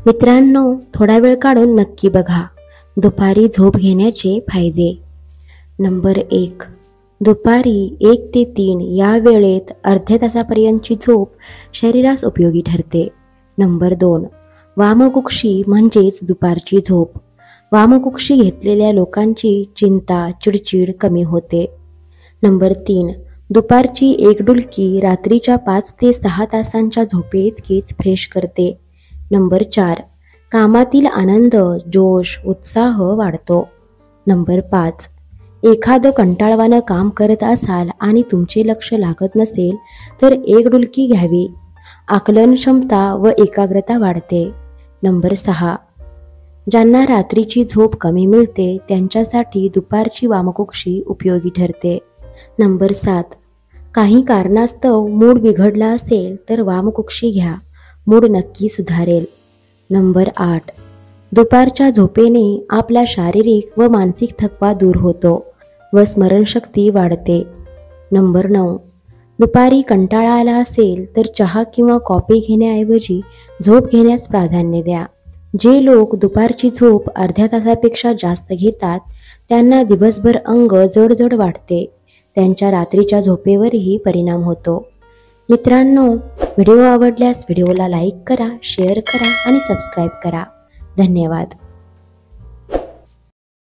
मित्रांनो, थोडा वेळ काढून नक्की बघा दुपारी झोप घेण्याचे फायदे. नंबर 1. दुपारी 1 ते 3 या वेळेत अर्ध्या तासापर्यंतची झोप शरीरास उपयोगी ठरते. नंबर 2. वामकुक्षी म्हणजेच दुपारची झोप. वामकुक्षी घेतलेल्या लोकांची चिंता, चिडचिड कमी होते. नंबर 3. दुपारची एक डुलकी रात्रीच्या 5 ते 6 तासांच्या झोपेइतकीच फ्रेश करते. नंबर 4. कामातील आनंद, जोश, उत्साह वाढतो. नंबर 5. एखादं कंटाळवाणं काम करत असाल आणि तुमचे लक्ष लागत नसेल तर एक डुलकी घ्यावी. आकलन क्षमता व एकाग्रता वाढते. नंबर 6. ज्यांना रात्रीची झोप कमी मिळते त्यांच्यासाठी दुपारची वामकुक्षी उपयोगी ठरते. नंबर 7. काही कारणास्तव मूड बिघडला असेल तर वामकुक्षी घ्या, मूड नक्की सुधारेल. नंबर 8. दुपारच्या झोपेने आपला शारीरिक व मानसिक थकवा दूर होतो व स्मरणशक्ती वाढते. नंबर 9. दुपारी कंटाळा आला असेल तर चहा किंवा कॉफी घेण्याऐवजी झोप घेण्यास प्राधान्य द्या. जे लोक दुपारची झोप अर्ध्या तासापेक्षा जास्त घेतात त्यांना दिवसभर अंग जड वाटते. त्यांच्या रात्रीच्या झोपेवरही परिणाम होतो. मित्रांनो, व्हिडिओ आवडल्यास व्हिडिओला लाईक करा, शेअर करा आणि सबस्क्राईब करा. धन्यवाद.